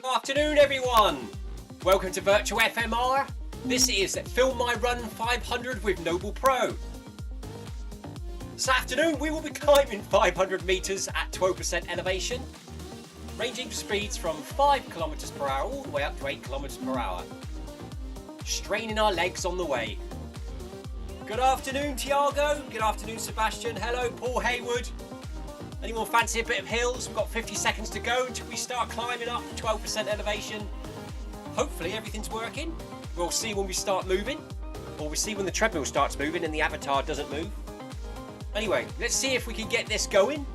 Good afternoon, everyone. Welcome to Virtual FMR. This is Film My Run 500 with NoblePro. This afternoon we will be climbing 500 meters at 12% elevation, ranging speeds from 5 kilometers per hour all the way up to 8 kilometers per hour. Straining our legs on the way. Good afternoon, Tiago. Good afternoon, Sebastian. Hello, Paul Haywood. Anyone fancy a bit of hills? We've got 50 seconds to go until we start climbing up 12% elevation. Hopefully everything's working. We'll see when we start moving, or we'll see when the treadmill starts moving and the avatar doesn't move. Anyway, let's see if we can get this going.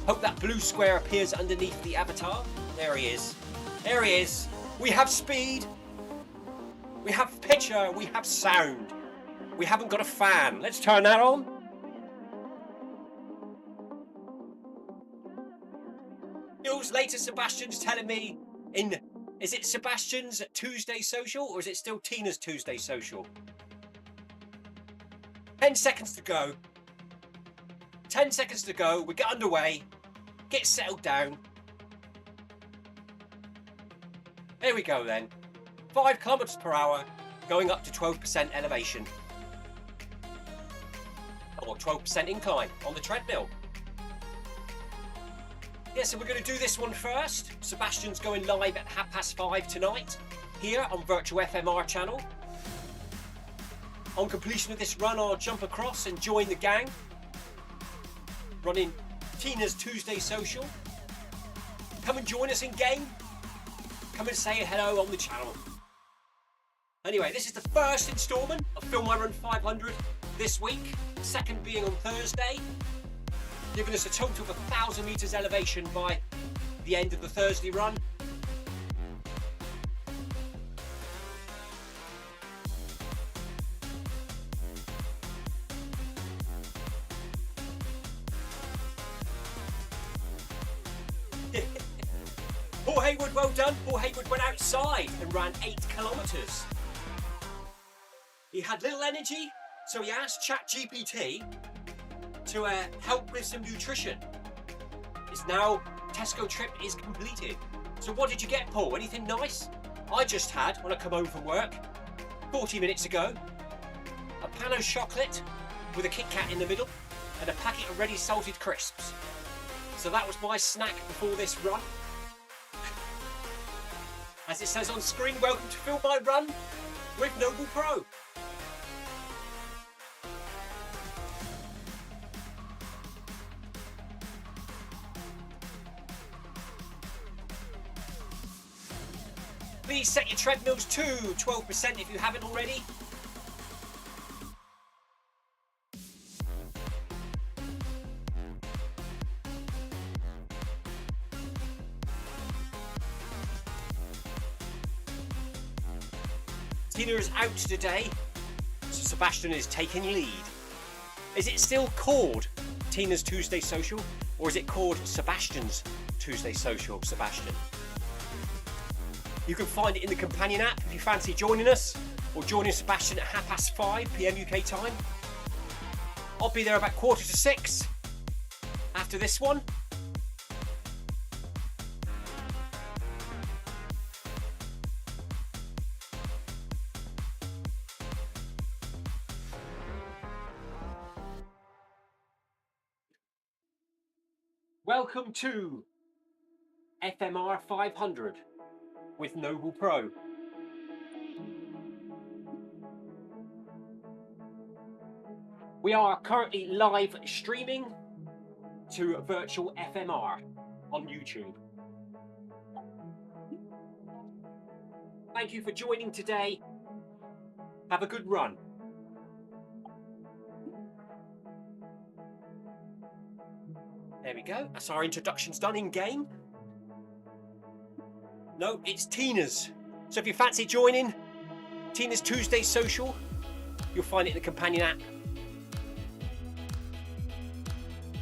Hope that blue square appears underneath the avatar. There he is. There he is. We have speed. We have picture. We have sound. We haven't got a fan. Let's turn that on. Later, Sebastian's telling me is it Sebastian's Tuesday social or is it still Tina's Tuesday social? 10 seconds to go. 10 seconds to go. We get underway. Get settled down. There we go then. 5 kilometers per hour going up to 12% elevation. or 12% incline on the treadmill. Yeah, so we're going to do this one first. Sebastian's going live at 5:30 tonight here on Virtual FMR channel. On completion of this run, I'll jump across and join the gang running Tina's Tuesday Social. Come and join us in game. Come and say hello on the channel. Anyway, this is the first instalment of Film My Run 500 this week, the second being on Thursday, giving us a total of 1,000 metres elevation by the end of the Thursday run. Paul Hayward, well done. Paul Hayward went outside and ran 8 kilometres. He had little energy, so he asked ChatGPT to help with some nutrition. His now Tesco trip is completed. So what did you get, Paul? Anything nice? I just had, when I come home from work, 40 minutes ago, a pan of chocolate with a Kit Kat in the middle and a packet of ready salted crisps. So that was my snack before this run. As it says on screen, welcome to Film My Run with NoblePro. Please set your treadmills to 12% if you haven't already. Tina is out today, so Sebastian is taking lead. Is it still called Tina's Tuesday Social, or is it called Sebastian's Tuesday Social, Sebastian? You can find it in the companion app if you fancy joining us, or joining Sebastian at 5:30 PM UK time. I'll be there about 5:45 after this one. Welcome to FMR500 with NoblePro. We are currently live streaming to Virtual FMR on YouTube. Thank you for joining today. Have a good run. There we go. That's our introductions done in game. No, it's Tina's. So if you fancy joining Tina's Tuesday Social, you'll find it in the companion app.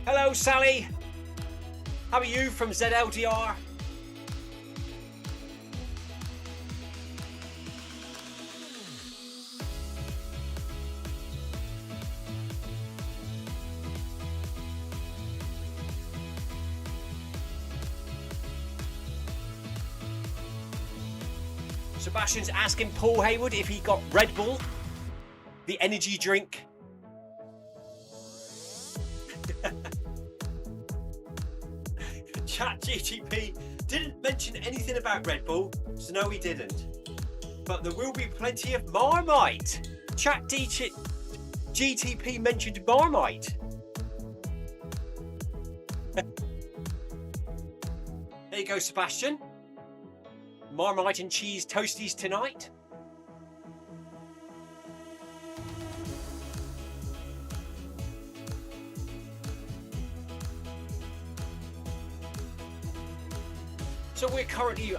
Hello, Sally. How are you from ZLDR? Sebastian's asking Paul Hayward if he got Red Bull, the energy drink. ChatGPT didn't mention anything about Red Bull, so no, he didn't. But there will be plenty of Marmite. ChatGPT mentioned Marmite. There you go, Sebastian. Marmite and cheese toasties tonight. So we're currently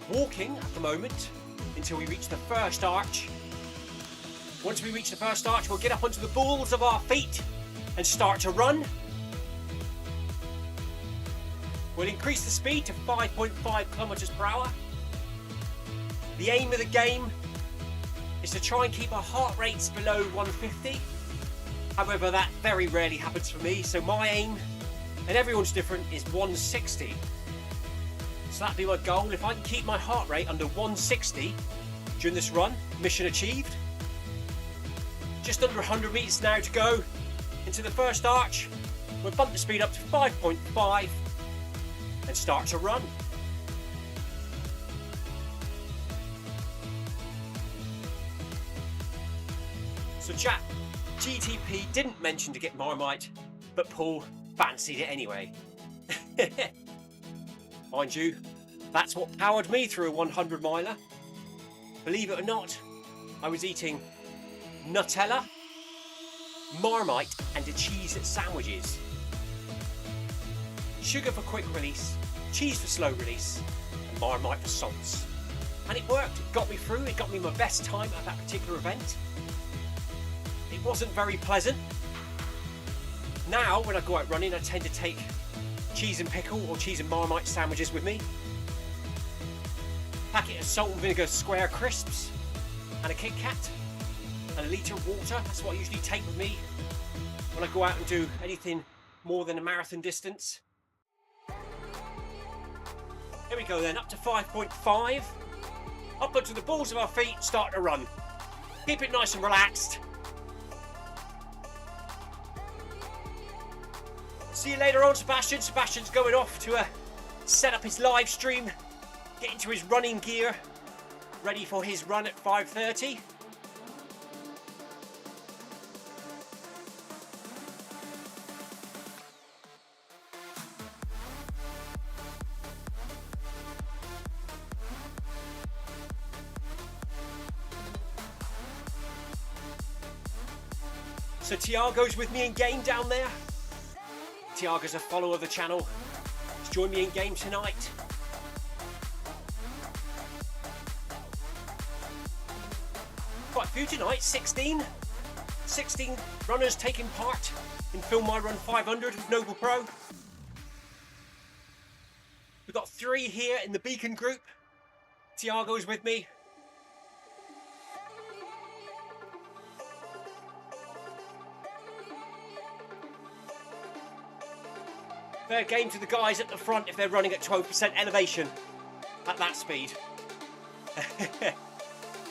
walking at the moment until we reach the first arch. Once we reach the first arch, we'll get up onto the balls of our feet and start to run. We'll increase the speed to 5.5 kilometers per hour. The aim of the game is to try and keep our heart rates below 150. However, that very rarely happens for me, so my aim, and everyone's different, is 160. So that'd be my goal. If I can keep my heart rate under 160 during this run, mission achieved. Just under 100 meters now to go into the first arch. We'll bump the speed up to 5.5 and start to run. So chat, GTP didn't mention to get Marmite, but Paul fancied it anyway. Mind you, that's what powered me through a 100 miler. Believe it or not, I was eating Nutella, Marmite and the cheese sandwiches. Sugar for quick release, cheese for slow release, and Marmite for salts. And it worked, it got me through, it got me my best time at that particular event. It wasn't very pleasant. Now, when I go out running, I tend to take cheese and pickle or cheese and Marmite sandwiches with me. Packet of salt and vinegar square crisps, and a Kit Kat, and a litre of water. That's what I usually take with me when I go out and do anything more than a marathon distance. Here we go then, up to 5.5. Up onto the balls of our feet, start to run. Keep it nice and relaxed. See you later on, Sebastian. Sebastian's going off to set up his live stream, get into his running gear, ready for his run at 5:30. So Tiago's with me in game down there. Tiago's a follower of the channel. He's joined me in game tonight. Quite a few tonight, 16 runners taking part in Film My Run 500 with NoblePro. We've got 3 here in the Beacon group. Tiago's with me. Fair game to the guys at the front if they're running at 12% elevation at that speed.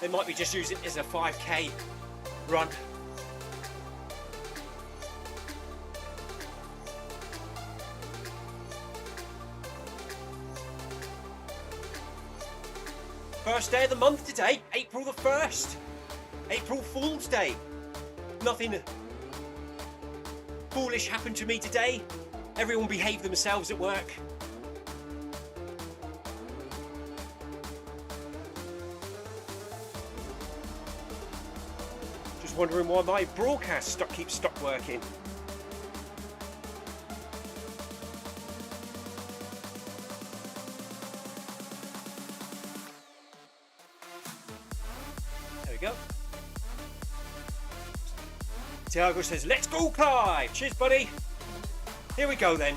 They might be just using it as a 5k run. First day of the month today, April the 1st. April Fool's Day. Nothing foolish happened to me today. Everyone behaved themselves at work. Just wondering why my broadcast keeps stopped working. There we go. Tiago says, "Let's go, Clive." Cheers, buddy. Here we go then.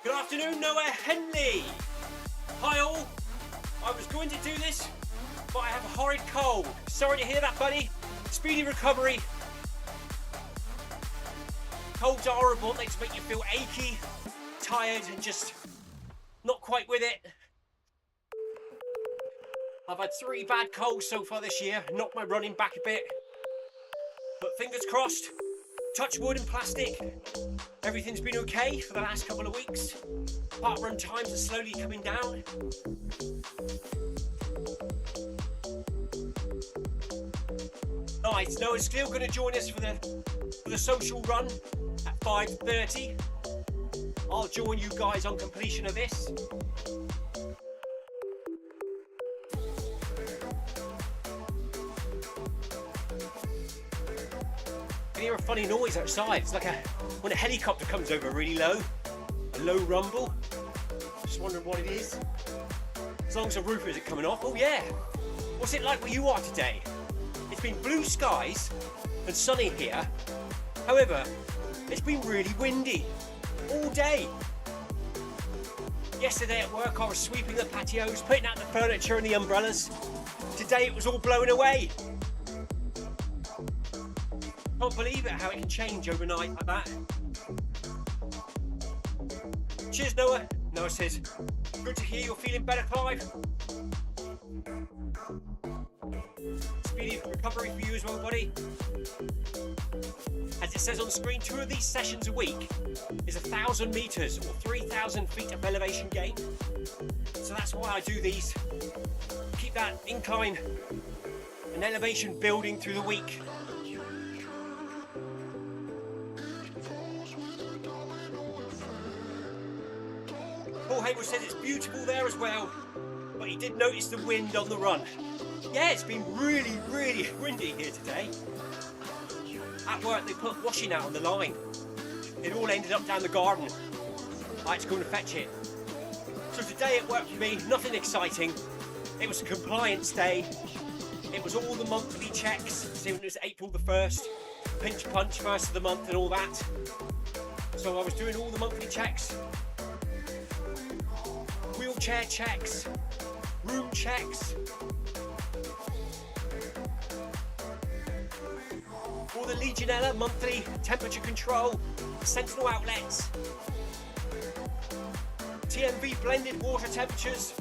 Good afternoon, Noah Henley. Hi all. I was going to do this, but I have a horrid cold. Sorry to hear that, buddy. Speedy recovery. Colds are horrible. They just make you feel achy, tired, and just not quite with it. I've had 3 bad colds so far this year. Knocked my running back a bit. But fingers crossed, touch wood and plastic, everything's been okay for the last couple of weeks. Part run times are slowly coming down. Nice, Noah's still going to join us for the social run at 5:30. I'll join you guys on completion of this. I hear a funny noise outside. It's like when a helicopter comes over really low, a low rumble. Just wondering what it is. As long as the roof isn't coming off. Oh yeah. What's it like where you are today? It's been blue skies and sunny here. However, it's been really windy all day. Yesterday at work I was sweeping the patios, putting out the furniture and the umbrellas. Today it was all blowing away. Can't believe it how it can change overnight like that. Cheers, Noah. Noah says, good to hear you're feeling better, Clive. Speedy recovery for you as well, buddy. As it says on screen, 2 of these sessions a week is 1,000 meters or 3,000 feet of elevation gain. So that's why I do these. Keep that incline and elevation building through the week. Paul Hayward says it's beautiful there as well, but he did notice the wind on the run. Yeah, it's been really, really windy here today. At work, they put washing out on the line. It all ended up down the garden. I had to go and fetch it. So today at work for me, nothing exciting. It was a compliance day. It was all the monthly checks. So it was April the 1st, pinch punch, first of the month and all that. So I was doing all the monthly checks. Wheelchair checks, room checks. All the Legionella monthly temperature control, sentinel outlets, TMV blended water temperatures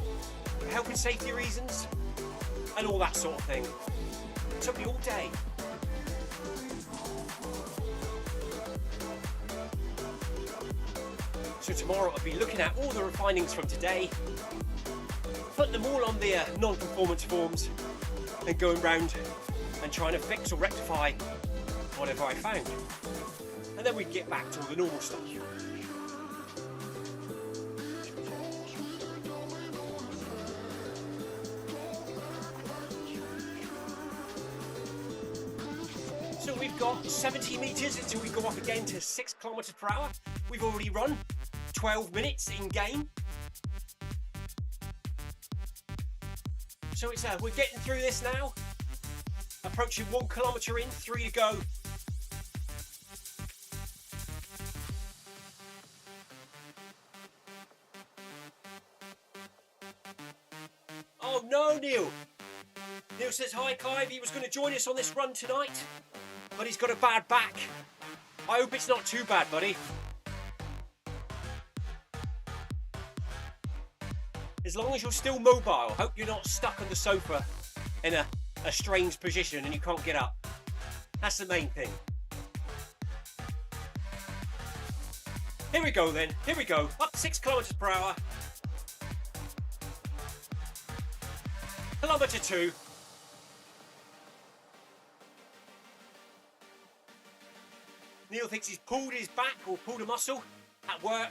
for health and safety reasons, and all that sort of thing. It took me all day. So tomorrow I'll be looking at all the refinings from today, putting them all on the non-conformance forms, and going round and trying to fix or rectify whatever I found. And then we can get back to all the normal stuff. So we've got 70 metres until we go up again to 6 kilometres per hour. We've already run 12 minutes in game. So it's we're getting through this now. Approaching 1 kilometre in, 3 to go. Oh no, Neil. Neil says, hi Clive, he was going to join us on this run tonight, but he's got a bad back. I hope it's not too bad, buddy. As long as you're still mobile, hope you're not stuck on the sofa in a strange position and you can't get up. That's the main thing. Here we go then, here we go. Up 6 kilometres per hour. Kilometre 2. Neil thinks he's pulled his back or pulled a muscle at work.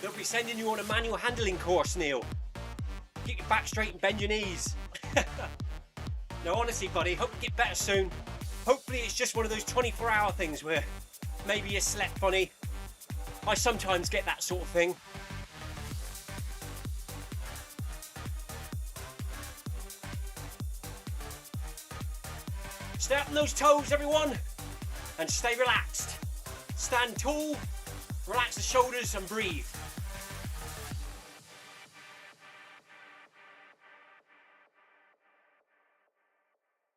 They'll be sending you on a manual handling course, Neil. Get your back straight and bend your knees. No, honestly, buddy, hope you get better soon. Hopefully it's just one of those 24-hour things where maybe you slept funny. I sometimes get that sort of thing. Stay up on those toes, everyone, and stay relaxed. Stand tall, relax the shoulders and breathe.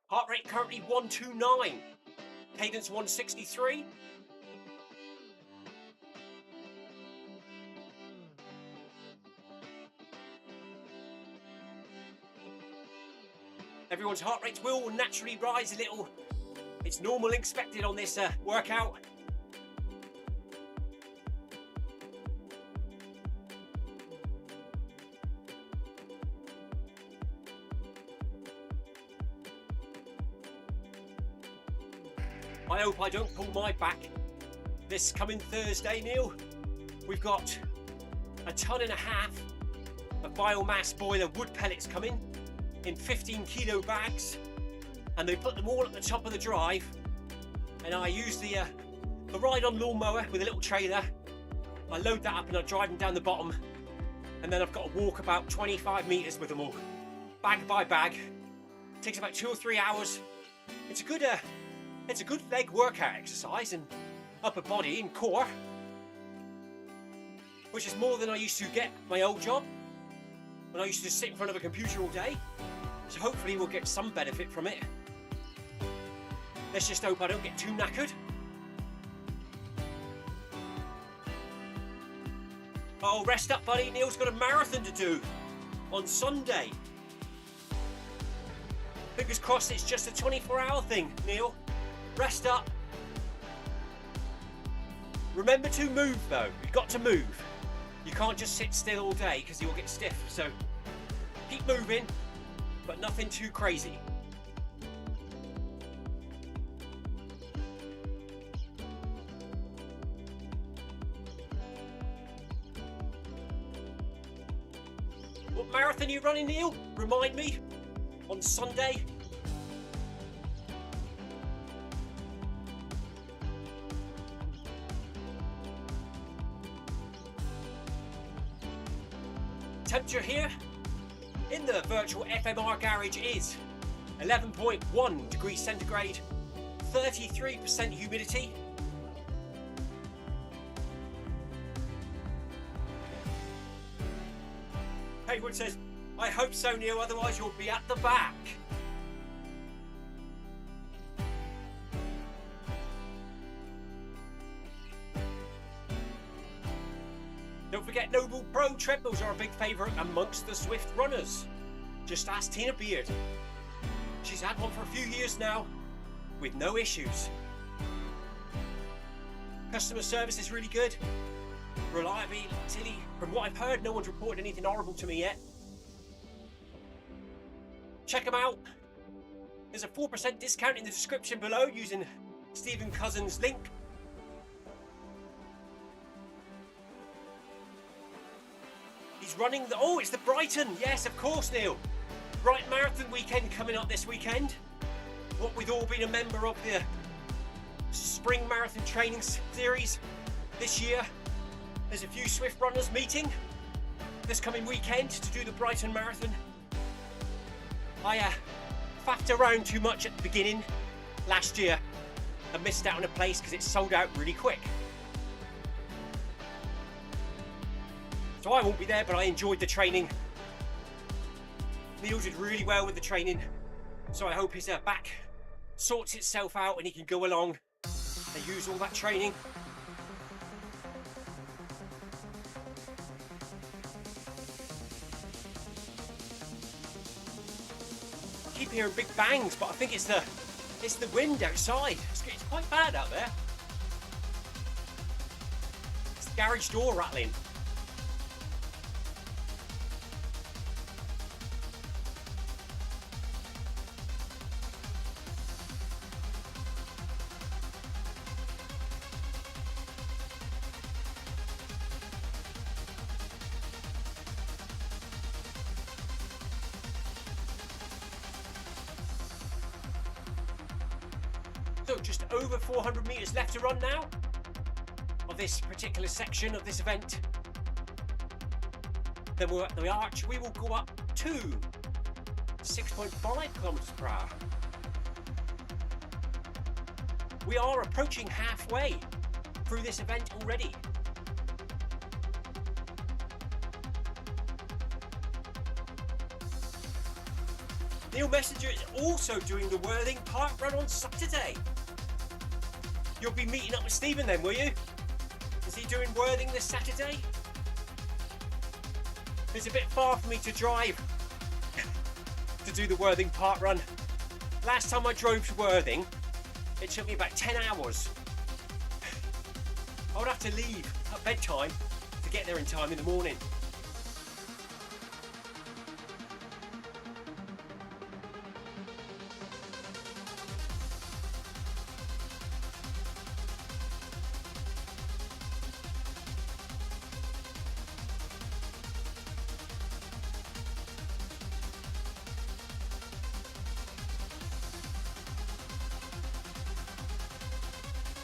Heart rate currently 129, cadence 163. Everyone's heart rates will naturally rise a little. It's normal, expected on this workout. I hope I don't pull my back this coming Thursday, Neil. We've got 1.5 tons of biomass boiler wood pellets coming in 15 kilo bags, and they put them all at the top of the drive, and I use the ride-on lawnmower with a little trailer. I load that up and I drive them down the bottom, and then I've got to walk about 25 metres with them all, bag by bag. It takes about 2 or 3 hours. It's a good leg workout exercise and upper body and core, which is more than I used to get my old job when I used to just sit in front of a computer all day. So hopefully we'll get some benefit from it. Let's just hope I don't get too knackered. Oh, rest up, buddy. Neil's got a marathon to do on Sunday. Fingers crossed it's just a 24-hour thing, Neil. Rest up. Remember to move, though. You've got to move. You can't just sit still all day because you'll get stiff. So keep moving, but nothing too crazy. What marathon are you running, Neil? Remind me. On Sunday. Temperature here in the virtual FMR garage is 11.1 degrees centigrade, 33% humidity. Haywood says, I hope so, Neil, otherwise you'll be at the back. Don't forget, NoblePro treadmills are a big favourite amongst the Zwift runners. Just ask Tina Beard. She's had one for a few years now, with no issues. Customer service is really good. Reliability, from what I've heard, no one's reported anything horrible to me yet. Check them out. There's a 4% discount in the description below using Stephen Cousins' link. He's running the... Oh, it's the Brighton. Yes, of course, Neil. Brighton Marathon weekend coming up this weekend. What with all being a member of the Spring Marathon Training Series this year. There's a few Zwift runners meeting this coming weekend to do the Brighton Marathon. I faffed around too much at the beginning last year and missed out on a place because it sold out really quick. So I won't be there, but I enjoyed the training. Neil did really well with the training, so I hope his back sorts itself out and he can go along and use all that training. I keep hearing big bangs, but I think it's the wind outside. It's quite bad out there. It's the garage door rattling. So just over 400 metres left to run now of this particular section of this event. Then we're at the arch. We will go up to 6.5 kilometres per hour. We are approaching halfway through this event already. Neil Messenger is also doing the Worthing Park Run on Saturday. You'll be meeting up with Stephen then, will you? Is he doing Worthing this Saturday? It's a bit far for me to drive to do the Worthing Park Run. Last time I drove to Worthing, it took me about 10 hours. I would have to leave at bedtime to get there in time in the morning.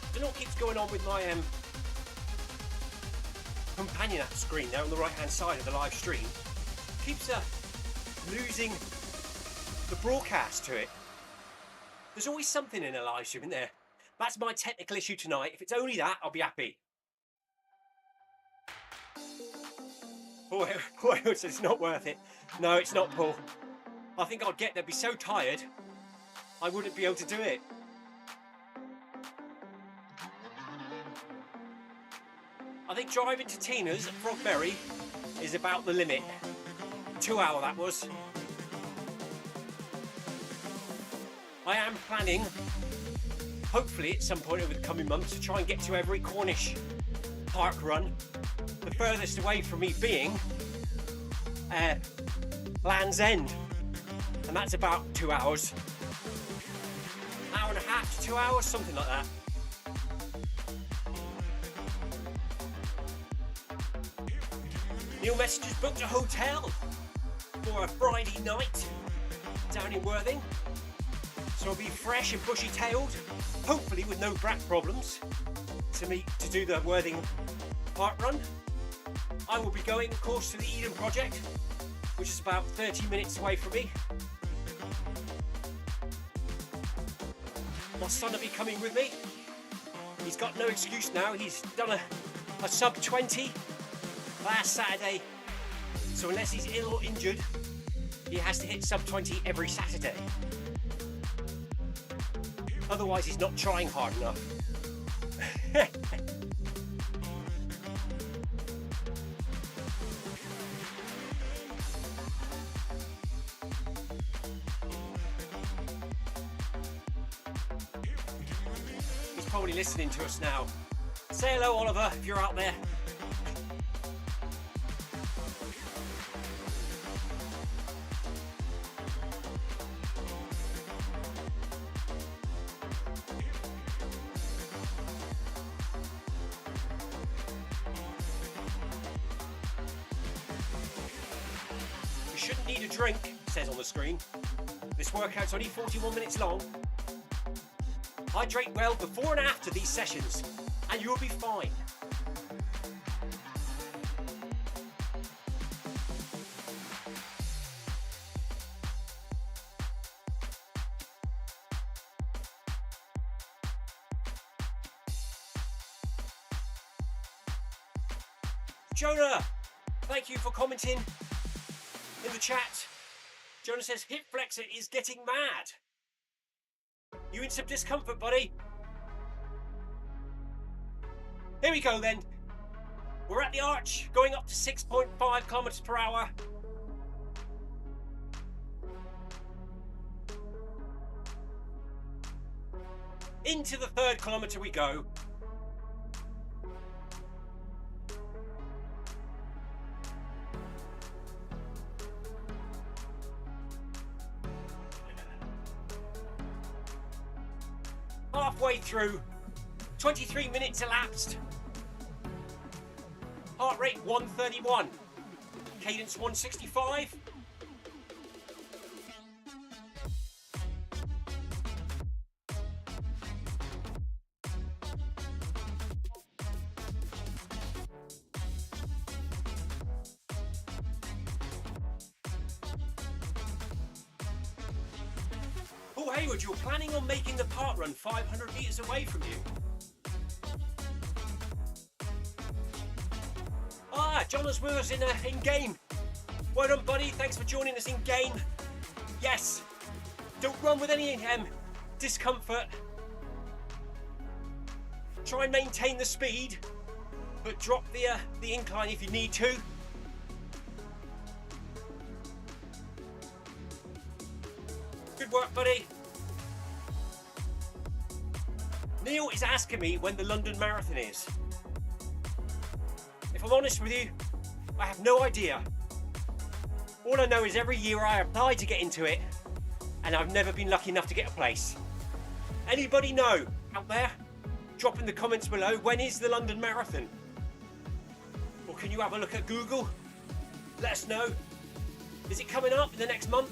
I don't know what keeps going on with my companion app screen there on the right hand side of the live stream. Keeps losing the broadcast to it. There's always something in a live stream, isn't there? That's my technical issue tonight. If it's only that, I'll be happy. Boy, it's not worth it. No, it's not, Paul. I think I'd get there, be so tired, I wouldn't be able to do it. I think driving to Tina's at Frogberry is about the limit. 2 hour that was. I am planning, hopefully at some point over the coming months, to try and get to every Cornish park run. The furthest away from me being Land's End, and that's about 2 hours. Hour and a half to 2 hours, something like that. Neil Messages booked a hotel for a Friday night down in Worthing, so I'll be fresh and bushy-tailed, hopefully with no back problems, to do the Worthing park run. I will be going, of course, to the Eden Project, which is about 30 minutes away from me. My son will be coming with me. He's got no excuse now. He's done a sub 20 last Saturday, so unless he's ill or injured, he has to hit sub 20 every Saturday. Otherwise, he's not trying hard enough. He's probably listening to us now. Say hello, Oliver, if you're out there. Need a drink, it says on the screen. This workout's only 41 minutes long. Hydrate well before and after these sessions, and you'll be fine. Jonah, thank you for commenting in the chat. Jonah says hip flexor is getting mad. You in some discomfort, buddy? Here we go then. We're at the arch, going up to 6.5 kilometers per hour. Into the 3rd kilometer we go. Halfway through, 23 minutes elapsed. Heart rate 131, cadence 165. Oh, Hayward, you're planning on making the park run 500 metres away from you. Ah, John was with us in game. Well done, buddy. Thanks for joining us in game. Yes. Don't run with any discomfort. Try and maintain the speed, but drop the incline if you need to. Good work, buddy. Neil is asking me when the London Marathon is. If I'm honest with you, I have no idea. All I know is every year I apply to get into it, and I've never been lucky enough to get a place. Anybody know out there? Drop in the comments below, when is the London Marathon? Or can you have a look at Google? Let us know. Is it coming up in the next month?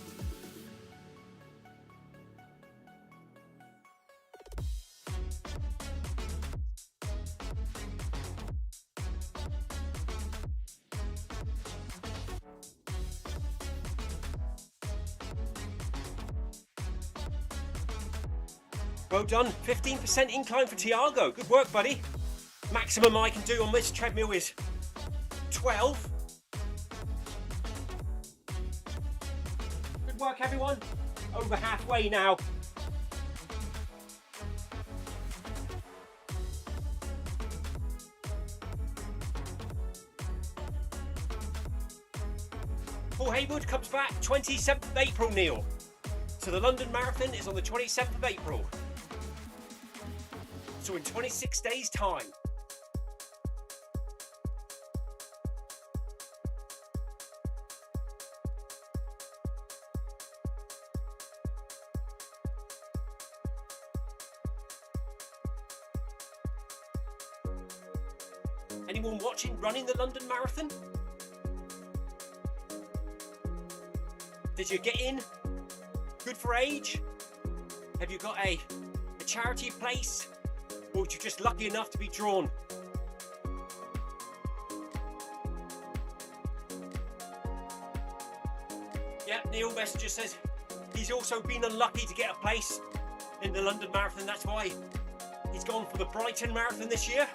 Well done, 15% incline for Tiago. Good work, buddy. Maximum I can do on this treadmill is 12. Good work, everyone. Over halfway now. Paul Haywood comes back 27th of April, Neil. So the London Marathon is on the 27th of April. So in 26 days' time. Anyone watching running the London Marathon? Did you get in? Good for age? Have you got a charity place? Or were you just lucky enough to be drawn? Yeah, Neil Messenger says he's also been unlucky to get a place in the London Marathon. That's why he's gone for the Brighton Marathon this year.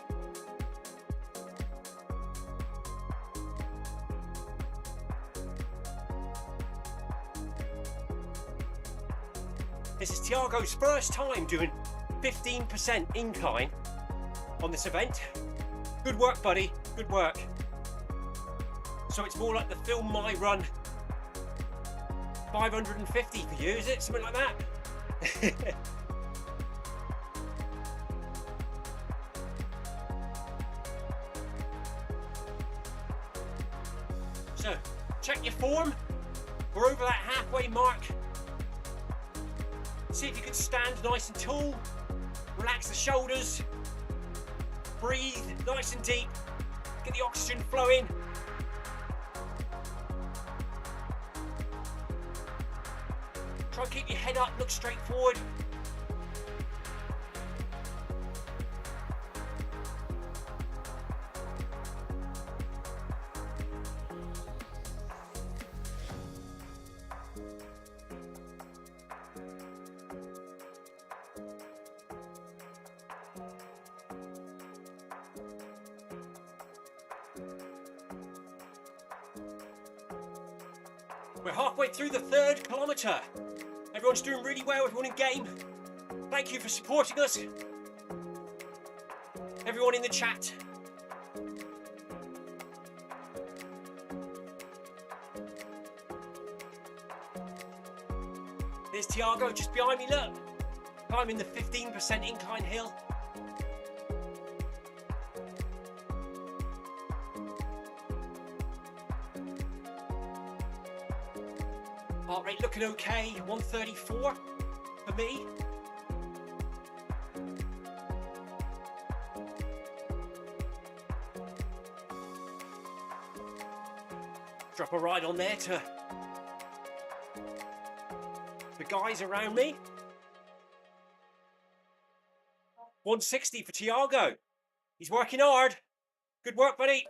This is Tiago's first time doing 15% incline on this event. Good work, buddy. Good work. So it's more like the Film My Run 550 for you, is it? Something like that? So, check your form. We're over that halfway mark. See if you can stand nice and tall, relax the shoulders, breathe nice and deep, get the oxygen flowing. Try and keep your head up, look straight forward. We're halfway through the 3rd kilometre. Everyone's doing really well, everyone in game. Thank you for supporting us. Everyone in the chat. There's Tiago just behind me, look. Climbing the 15% incline hill. Heart rate looking okay, 134 for me. Drop a ride on there to the guys around me. 160 for Tiago. He's working hard. Good work, buddy.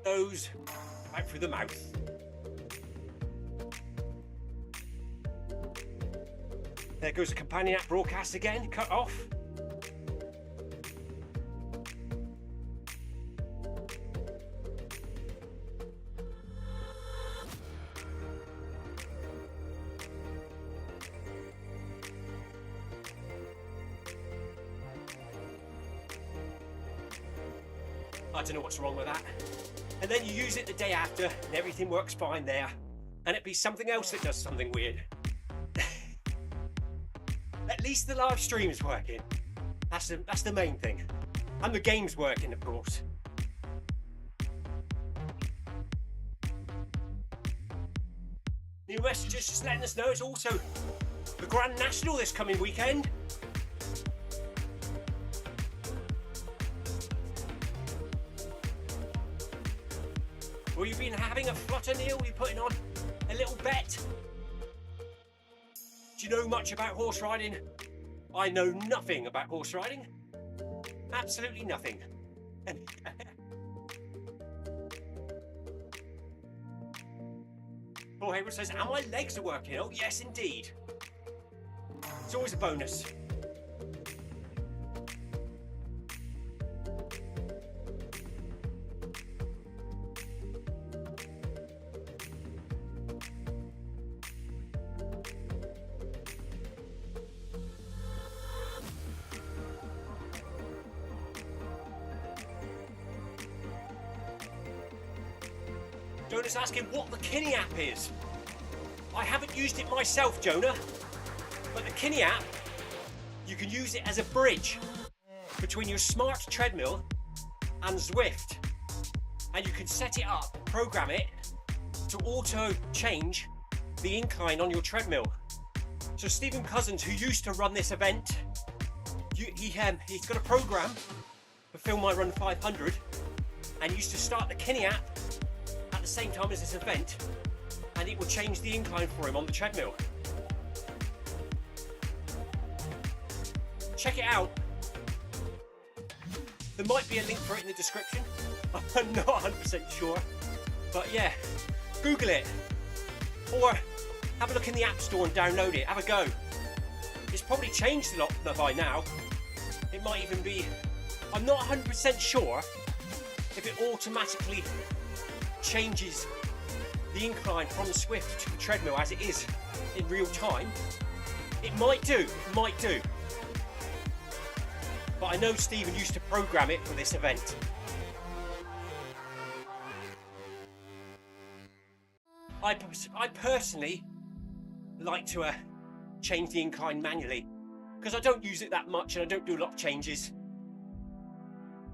Nose, out through the mouth. There goes the companion app broadcast again, cut off. I don't know what's wrong with that. And then you use it the day after and everything works fine there. And it'd be something else that does something weird. At least the live stream is working. That's the main thing. And the game's working, of course. New messages just letting us know it's also the Grand National this coming weekend. Well, you've been having a flutter, Neil? You're putting on a little bet? Do you know much about horse riding? I know nothing about horse riding. Absolutely nothing. Paul Hayward says, and my legs are working. Oh, yes, indeed. It's always a bonus. Jonah's asking what the Kini app is. I haven't used it myself, Jonah, but the Kini app, you can use it as a bridge between your smart treadmill and Zwift, and you can set it up, program it to auto change the incline on your treadmill. So Stephen Cousins, who used to run this event, he's got a program for Film My Run 500 and used to start the Kini app at the same time as this event, and it will change the incline for him on the treadmill. Check it out. There might be a link for it in the description. I'm not 100% sure, but yeah, Google it or have a look in the App Store and download it. Have a go. It's probably changed a lot by now. It might even be, I'm not 100% sure if it automatically changes the incline from the Zwift to the treadmill as it is in real time. It might do. But I know Stephen used to program it for this event. I personally like to change the incline manually because I don't use it that much and I don't do a lot of changes.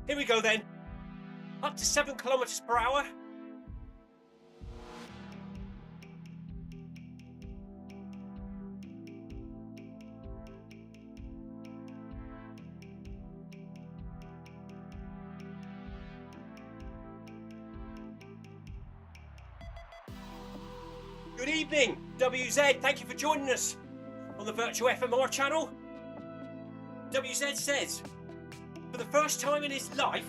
Here we go then. Up to 7 kilometers per hour. Good evening, WZ. Thank you for joining us on the virtual FMR channel. WZ says, for the first time in his life,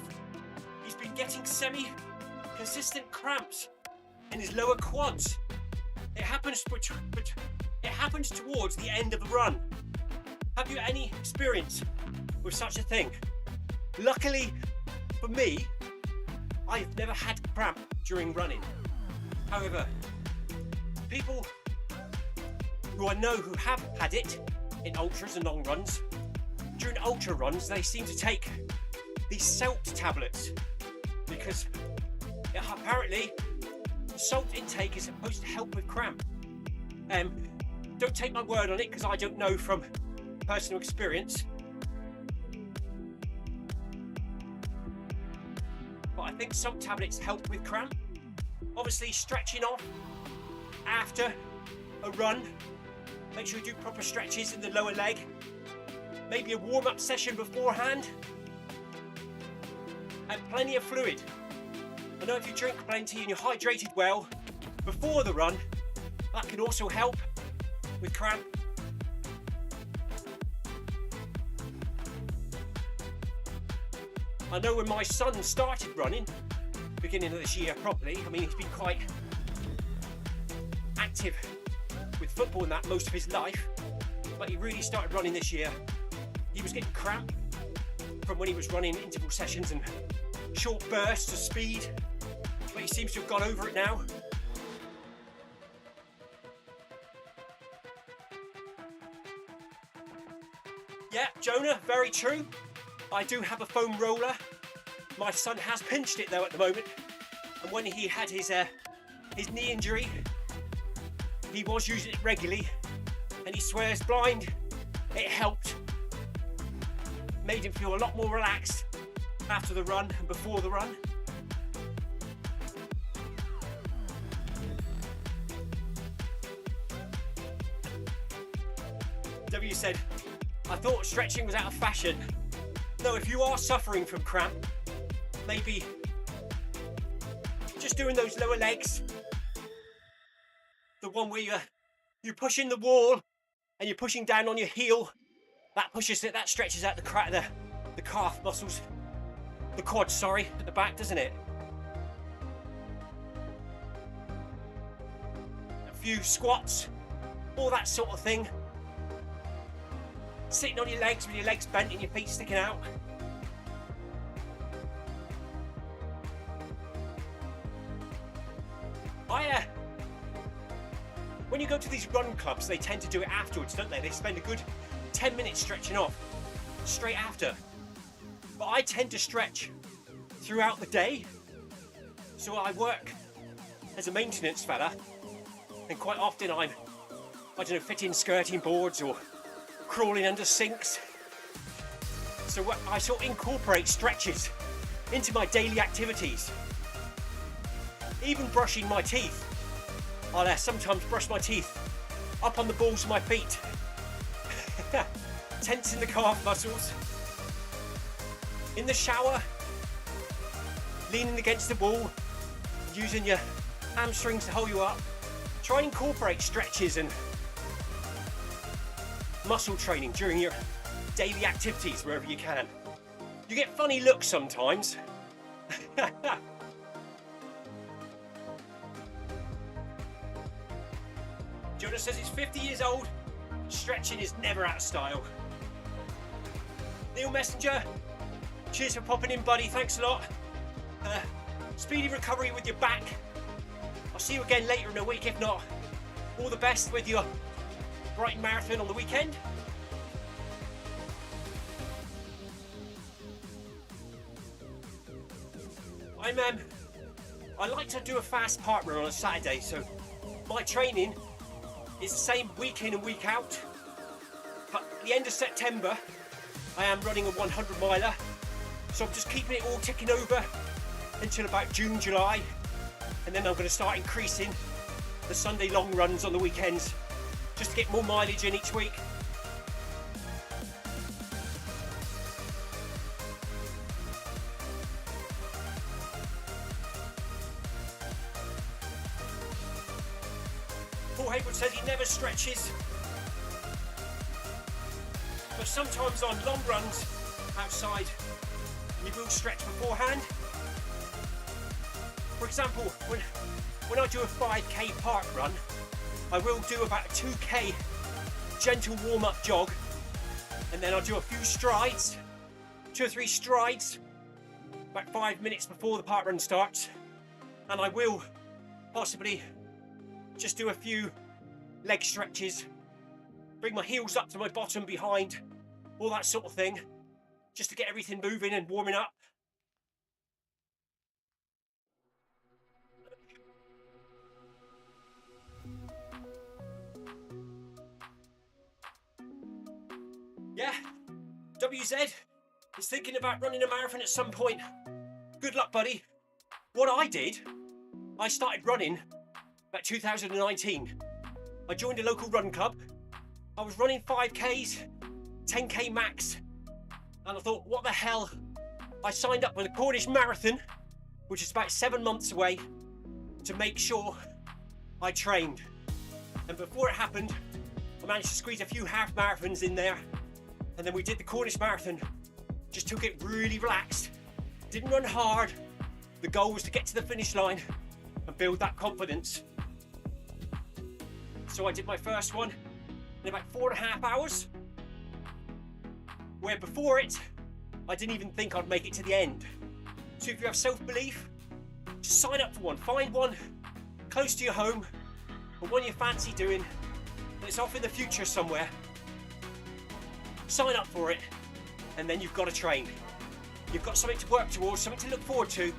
he's been getting semi-consistent cramps in his lower quads. It happens towards the end of the run. Have you any experience with such a thing? Luckily for me, I've never had cramp during running. However, people who I know who have had it in ultras and long runs, during ultra runs they seem to take these salt tablets because apparently salt intake is supposed to help with cramp. Don't take my word on it because I don't know from personal experience, but I think salt tablets help with cramp. Obviously stretching off after a run, make sure you do proper stretches in the lower leg, maybe a warm-up session beforehand, and plenty of fluid. I know if you drink plenty and you're hydrated well before the run, that can also help with cramp. I know when my son started running, beginning of this year properly, I mean he's been quite active with football and that most of his life, but he really started running this year. He was getting cramp from when he was running interval sessions and short bursts of speed, but he seems to have got over it now. Yeah, Jonah, very true. I do have a foam roller. My son has pinched it though at the moment, and when he had his knee injury, he was using it regularly, and he swears blind it helped. Made him feel a lot more relaxed after the run and before the run. W said, I thought stretching was out of fashion. No, if you are suffering from cramp, maybe just doing those lower legs, the one where you're pushing the wall and you're pushing down on your heel, that stretches out the calf muscles, the quad, sorry, at the back, doesn't it? A few squats, all that sort of thing. Sitting on your legs with your legs bent and your feet sticking out. When you go to these run clubs, they tend to do it afterwards, don't they? They spend a good 10 minutes stretching off straight after. But I tend to stretch throughout the day. So I work as a maintenance fella, and quite often I'm, I don't know, fitting skirting boards or crawling under sinks. So I sort of incorporate stretches into my daily activities. Even brushing my teeth. I'll sometimes brush my teeth up on the balls of my feet. Tensing the calf muscles. In the shower, leaning against the wall, using your hamstrings to hold you up. Try and incorporate stretches and muscle training during your daily activities wherever you can. You get funny looks sometimes. Jonas says he's 50 years old. Stretching is never out of style. Neil Messenger, cheers for popping in, buddy. Thanks a lot. Speedy recovery with your back. I'll see you again later in the week. If not, all the best with your Brighton Marathon on the weekend. I like to do a fast park run on a Saturday, so my training is the same week in and week out. But at the end of September, I am running a 100 miler, so I'm just keeping it all ticking over until about June, July, and then I'm going to start increasing the Sunday long runs on the weekends just to get more mileage in each week. Paul Hayward says he never stretches, but sometimes on long runs outside you will stretch beforehand. For example, when I do a 5k park run, I will do about a 2k gentle warm-up jog, and then I'll do a few strides, 2 or 3 strides, about 5 minutes before the park run starts, and I will possibly just do a few leg stretches, bring my heels up to my bottom behind, all that sort of thing, just to get everything moving and warming up. Yeah, WZ is thinking about running a marathon at some point. Good luck, buddy. What I did, I started running about 2019. I joined a local run club. I was running 5Ks, 10K max, and I thought, what the hell? I signed up for the Cornish Marathon, which is about 7 months away, to make sure I trained. And before it happened, I managed to squeeze a few half marathons in there. And then we did the Cornish Marathon, just took it really relaxed, didn't run hard. The goal was to get to the finish line and build that confidence. So I did my first one in about 4.5 hours, where before it, I didn't even think I'd make it to the end. So if you have self-belief, just sign up for one. Find one close to your home, or one you fancy doing, and it's off in the future somewhere. Sign up for it, and then you've got to train. You've got something to work towards, something to look forward to.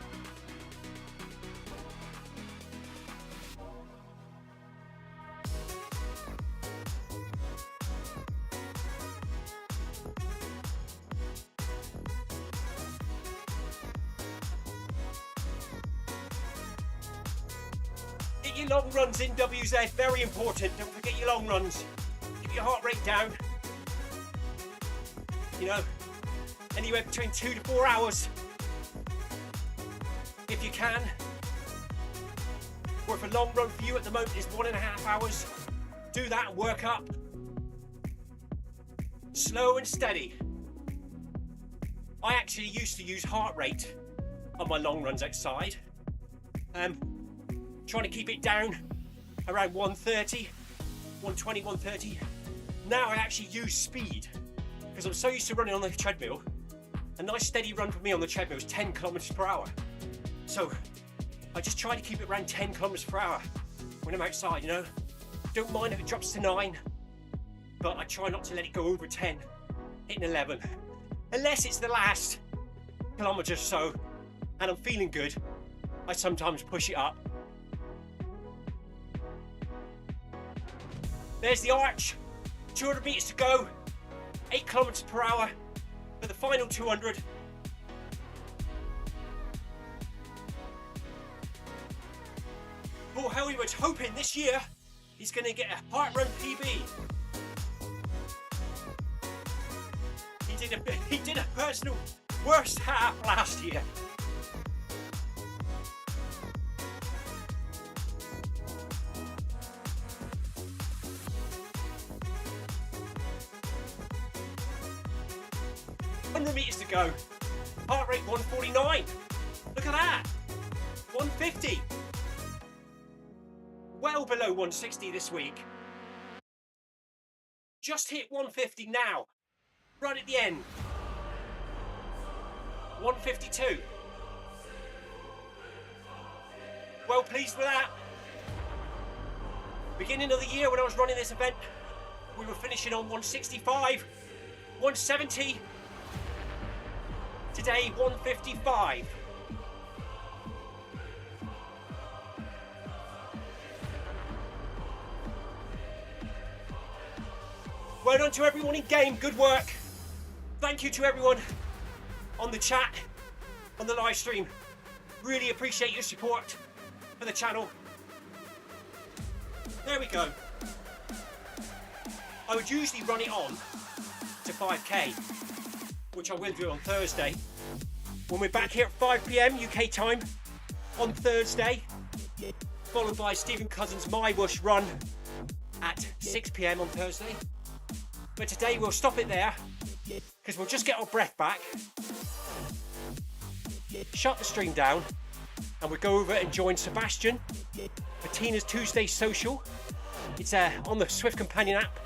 Get your long runs in, WZ, very important. Don't forget your long runs. Keep your heart rate down. You know, anywhere between 2 to 4 hours, if you can. Or if a long run for you at the moment is 1.5 hours, do that and work up. Slow and steady. I actually used to use heart rate on my long runs outside. Trying to keep it down around 130, 120, 130. Now I actually use speed, because I'm so used to running on the treadmill. A nice steady run for me on the treadmill is 10 kilometers per hour. So I just try to keep it around 10 kilometers per hour when I'm outside, you know. Don't mind if it drops to 9, but I try not to let it go over 10, hitting 11. Unless it's the last kilometre or so and I'm feeling good, I sometimes push it up. There's the arch. 200 metres to go. 8 kilometres per hour for the final 200. Paul Hollywood's hoping this year he's going to get a Hart Run PB. He did a personal worst half last year. Meters to go. Heart rate 149. Look at that. 150. Well below 160 this week. Just hit 150 now. Right at the end. 152. Well pleased with that. Beginning of the year when I was running this event, we were finishing on 165, 170. Today, 155. Well done to everyone in game, good work. Thank you to everyone on the chat, on the live stream. Really appreciate your support for the channel. There we go. I would usually run it on to 5k, which I will do on Thursday. When we're back here at 5 PM UK time on Thursday, followed by Stephen Cousins' My Wush run at 6 PM on Thursday. But today we'll stop it there because we'll just get our breath back, shut the stream down, and we'll go over and join Sebastian for Tina's Tuesday social. It's on the Zwift Companion app.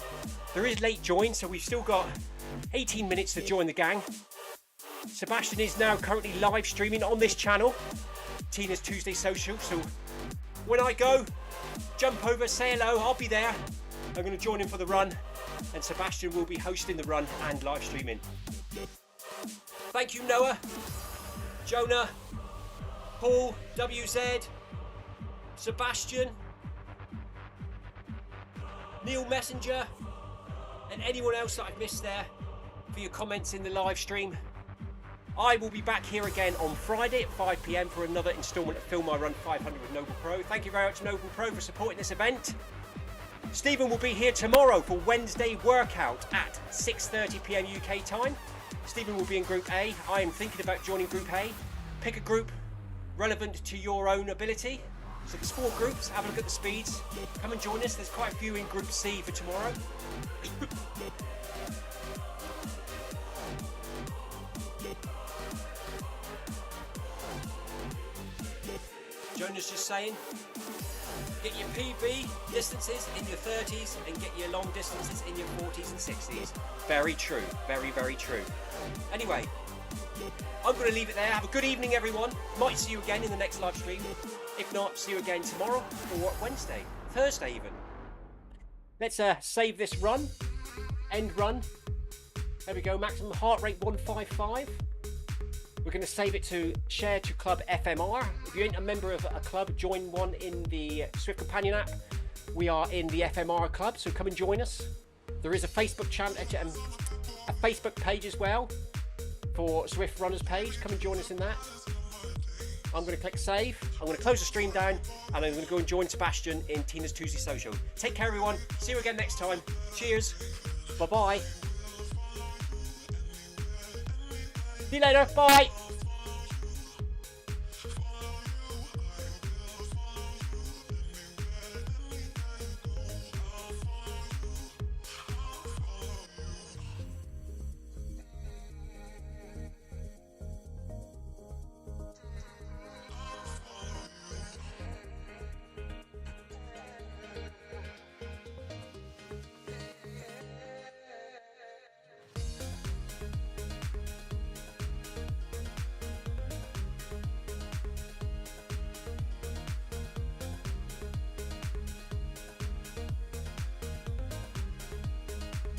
There is late join, so we've still got 18 minutes to join the gang. Sebastian is now currently live streaming on this channel, Tina's Tuesday Social. So when I go, jump over, say hello, I'll be there. I'm going to join him for the run, and Sebastian will be hosting the run and live streaming. Thank you, Noah, Jonah, Paul, WZ, Sebastian, Neil Messenger, and anyone else that I've missed there for your comments in the live stream. I will be back here again on Friday at 5 PM for another instalment of Film My Run 500 with NoblePro. Thank you very much, NoblePro, for supporting this event. Stephen will be here tomorrow for Wednesday workout at 6:30 PM UK time. Stephen will be in Group A. I am thinking about joining Group A. Pick a group relevant to your own ability. So there's 4 groups, have a look at the speeds. Come and join us, there's quite a few in Group C for tomorrow. Jonah's just saying, get your PB distances in your 30s and get your long distances in your 40s and 60s. Very true, very, very true. Anyway, I'm going to leave it there. Have a good evening, everyone. Might see you again in the next live stream. If not, see you again tomorrow or Wednesday, Thursday even. Let's save this run, end run. There we go, maximum heart rate 155. We're going to save it to share to club FMR. If you ain't a member of a club, join one in the Zwift Companion app. We are in the FMR club, so come and join us. There is a Facebook channel, a Facebook page as well for Zwift Runners page. Come and join us in that. I'm going to click save. I'm going to close the stream down, and I'm going to go and join Sebastian in Tina's Tuesday Social. Take care, everyone. See you again next time. Cheers. Bye-bye. See you later. Bye.